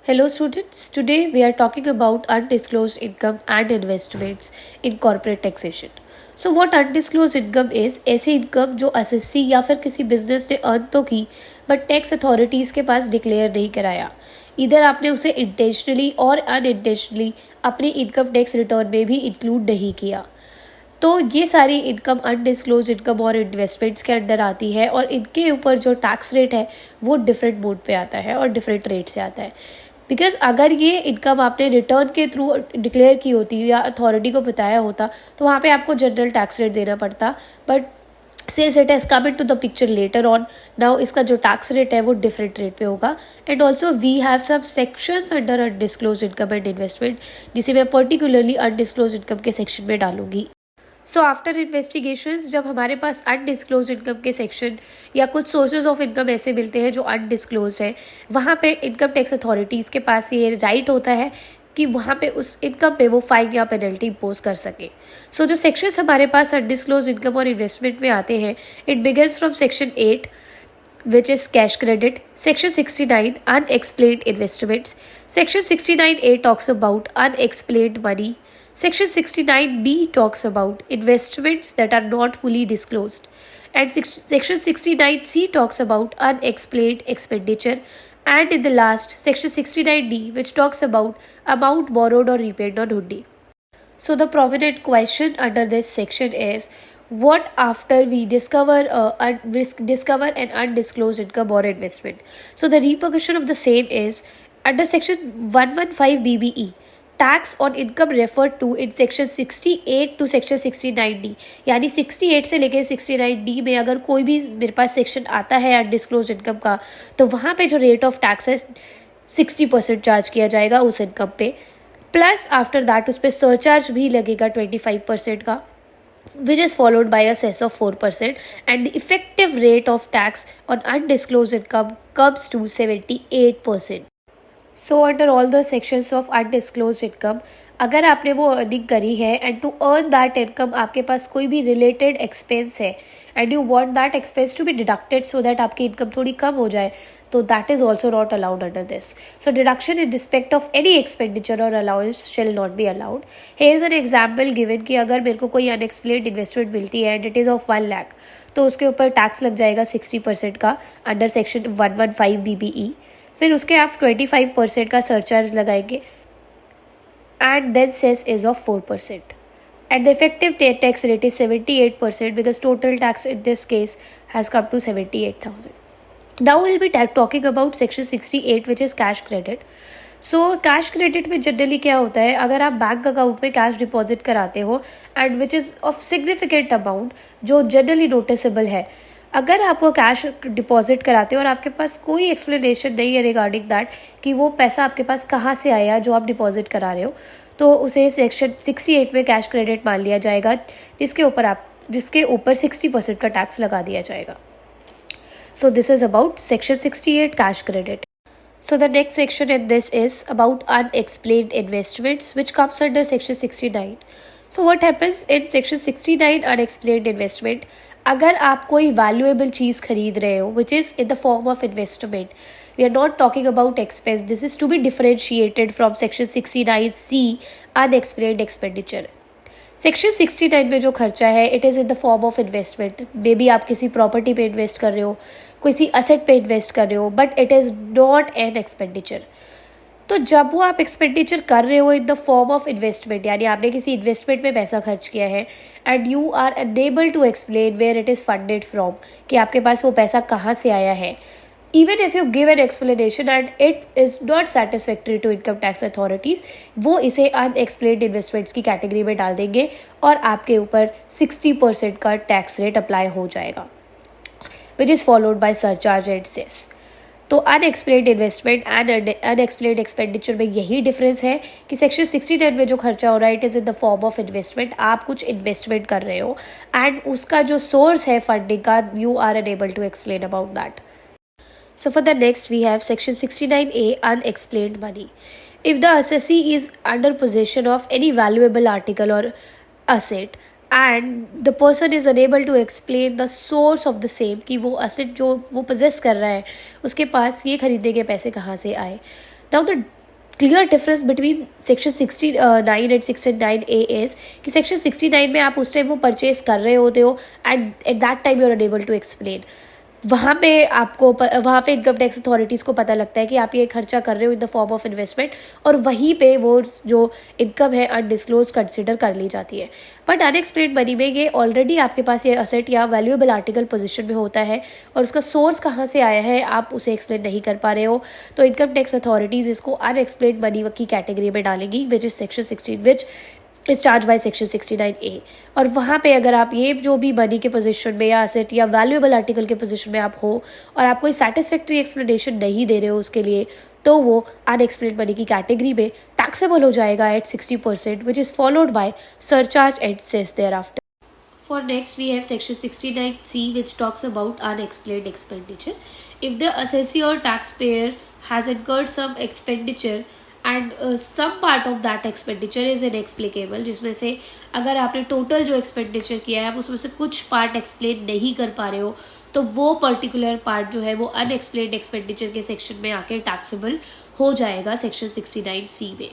Hello students, today we are talking about undisclosed income and investments in corporate taxation. So what undisclosed income is? ऐसी income जो SSC या फिर किसी business ने earn तो की बट टैक्स अथॉरिटीज़ के पास डिक्लेयर नहीं कराया। इधर आपने उसे इंटेंशनली और अनइंटेंशनली अपनी इनकम टैक्स रिटर्न में भी इंक्लूड नहीं किया। तो ये सारी इनकम अनडिस्क्लोज इनकम और इन्वेस्टमेंट्स के अंडर आती है और इनके ऊपर जो टैक्स रेट है वो डिफरेंट मोड पे आता है और डिफरेंट रेट से आता है। बिकॉज अगर ये इनकम आपने रिटर्न के थ्रू डिक्लेयर की होती या अथॉरिटी को बताया होता तो वहाँ पे आपको जनरल टैक्स रेट देना पड़ता, but since it has come into the picture later on, now इसका जो टैक्स रेट है वो डिफरेंट रेट पे होगा। एंड ऑल्सो वी हैव सब sections under undisclosed income and investment, जिसे मैं पर्टिकुलरली अनडिस्क्लोज इनकम के सेक्शन में डालूंगी। सो आफ्टर इन्वेस्टिगेशंस जब हमारे पास अनडिस्क्लोज इनकम के सेक्शन या कुछ सोर्सेज ऑफ इनकम ऐसे मिलते हैं जो अनडिस्क्लोज है, वहाँ पे इनकम टैक्स अथॉरिटीज़ के पास ये राइट होता है कि वहाँ पे उस इनकम पे वो फाइन या पेनल्टी इम्पोज कर सके। सो जो सेक्शंस हमारे पास अनडिस्क्लोज इनकम और इन्वेस्टमेंट में आते हैं, it begins from section 8 which is cash credit, section 69 unexplained investments, section 69A talks about unexplained money, section 69B talks about investments that are not fully disclosed, and section 69C talks about unexplained expenditure, and in the last section 69D which talks about amount borrowed or repaid on hundi. So the prominent question under this section is, what after we discover an undisclosed income or investment? So the repercussion of the same is under section 115 BBE, tax on income referred to in section 68 to section 69D, यानी 68 से लेकर 69D में अगर कोई भी मेरे पास section आता है अनडिस्क्लोज इनकम का, तो वहाँ पे जो रेट ऑफ टैक्स है 60% चार्ज किया जाएगा उस इनकम पे, प्लस आफ्टर दैट उस पर सरचार्ज भी लगेगा 25% का, which is followed by a cess of 4%, and the effective rate of tax on undisclosed income comes to 78%. So under all the sections of undisclosed income, अगर आपने वो earning करी है and to earn that income आपके पास कोई भी related expense है and you want that expense to be deducted so that आपकी इनकम थोड़ी कम हो जाए, तो that is also not allowed under this. So deduction in respect of any expenditure और allowance shall not be allowed. Here is an example given कि अगर मेरे को कोई अनएक्सप्लेन्ड इन्वेस्टमेंट मिलती है and it is of 1 lakh, तो उसके ऊपर टैक्स लग जाएगा 60% का अंडर सेक्शन 115 BBE. फिर उसके आप 25% का सरचार्ज लगाएंगे and then cess is of 4%, and the effective tax rate is 78% because total tax in this case has come to 78,000. Now we'll be talking about section 68 which is cash credit. So cash credit में generally क्या होता है, अगर आप bank account में cash deposit कराते हो and which is of significant amount जो जनरली नोटिसेबल है, अगर आप वो कैश डिपॉजिट कराते हो और आपके पास कोई एक्सप्लेनेशन नहीं है रिगार्डिंग दैट कि वो पैसा आपके पास कहाँ से आया जो आप डिपॉजिट करा रहे हो, तो उसे सेक्शन 68 में कैश क्रेडिट मान लिया जाएगा, जिसके ऊपर 60% का टैक्स लगा दिया जाएगा. So this is about section 68 cash credit. So the next section in this is about unexplained investments which comes under section 69. So what happens in section 69 unexplained investment, अगर आप कोई valuable चीज़ खरीद रहे हो which is in the form of investment, we are not talking about expense, this is to be differentiated from section 69C unexplained expenditure. Section 69 में जो खर्चा है it is in the form of investment. May be आप किसी property पे invest कर रहे हो, किसी असेट पे इन्वेस्ट कर रहे हो, but it is not an expenditure. तो जब वो आप एक्सपेंडिचर कर रहे हो in the form of investment, यानी आपने किसी इन्वेस्टमेंट में पैसा खर्च किया है and you are unable to explain where it is funded from, कि आपके पास वो पैसा कहाँ से आया है, even if you give an explanation and it is not satisfactory to income tax authorities, वो इसे unexplained investments की कैटेगरी में डाल देंगे और आपके ऊपर 60% का टैक्स रेट अप्लाई हो जाएगा, which is followed by surcharge and cess. तो unexplained investment and unexplained expenditure में यही डिफरेंस है कि सेक्शन 69 में जो खर्चा हो रहा है it is in the form of investment, आप कुछ इन्वेस्टमेंट कर रहे हो एंड उसका जो सोर्स है फंडिंग का you are unable to explain about that. So for the next we have section 69A unexplained money. If the assessee is under possession of any valuable article or asset and the person is unable to explain the source of the same, कि वो asset जो वो possess कर रहा है उसके पास ये खरीदने के पैसे कहाँ से आए. Now the clear difference between section 69 and 69A is कि सेक्शन 69 में आप उस टाइम वो परचेज कर रहे होते हो and at that time you are unable to explain. वहाँ पे इनकम टैक्स अथॉरिटीज़ को पता लगता है कि आप ये खर्चा कर रहे हो in the form of investment, और वहीं पे वो जो इनकम है अनडिस्क्लोज कंसिडर कर ली जाती है। बट अनएक्सप्लेन्ड मनी में ये ऑलरेडी आपके पास ये असेट या वैल्यूएबल आर्टिकल पोजीशन में होता है और उसका सोर्स कहाँ से आया है आप उसे एक्सप्लेन नहीं कर पा रहे हो, तो इनकम टैक्स अथॉरिटीज़ इसको अनएक्सप्लेन्ड मनी की कैटेगरी में डालेंगी, which is section 16 which is charge by section 69A। और वहाँ पे अगर आप ये जो भी मनी के पोजीशन में या असेट या वैल्यूएबल आर्टिकल के पोजीशन में आप हो और आप कोई सेटिस्फैक्ट्री एक्सप्लेनेशन नहीं दे रहे हो उसके लिए, तो वो अनएक्सप्लेन्ड मनी की कैटेगरी में टैक्सेबल हो जाएगा at 60%, which is followed by surcharge and cess thereafter. For next, we have section 69C, which talks about unexplained expenditure. If the assessee or taxpayer has incurred some expenditure and some part of that expenditure is inexplicable, जिसमें से अगर आपने total जो expenditure किया है आप उसमें से कुछ पार्ट एक्सप्लेन नहीं कर पा रहे हो, तो वो पर्टिकुलर पार्ट जो है वो अनएक्सप्लेन्ड एक्सपेंडिचर के सेक्शन में आके टैक्सेबल हो जाएगा सेक्शन 69C में।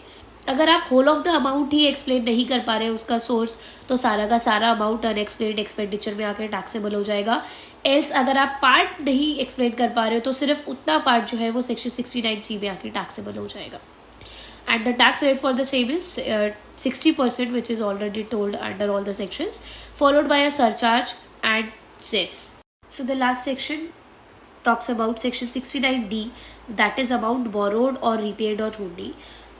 अगर आप होल ऑफ द अमाउंट ही एक्सप्लेन नहीं कर पा रहे उसका सोर्स, तो सारा का सारा अमाउंट अनएक्सप्लेन्ड एक्सपेंडिचर में आकर टैक्सेबल हो जाएगा। एल्स अगर आप पार्ट नहीं एक्सप्लेन कर पा रहे हो तो सिर्फ उतना पार्ट जो है वो सेक्शन 69C में आकर टैक्सेबल हो जाएगा। And the tax rate for the same is 60%, which is already told under all the sections, followed by a surcharge and cess. So the last section talks about section 69D, that is amount borrowed or repaid on हुंडी।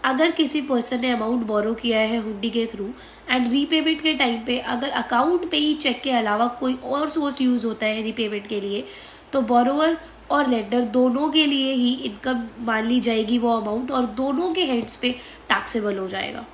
अगर किसी person ने amount borrow किया है हुंडी के through and repayment के time पे अगर अकाउंट पे ही चेक के अलावा कोई और सोर्स यूज़ होता है रीपेमेंट के लिए, तो बोरोवर और लेंडर दोनों के लिए ही इनकम मान ली जाएगी वो अमाउंट, और दोनों के हेड्स पे टैक्सेबल हो जाएगा।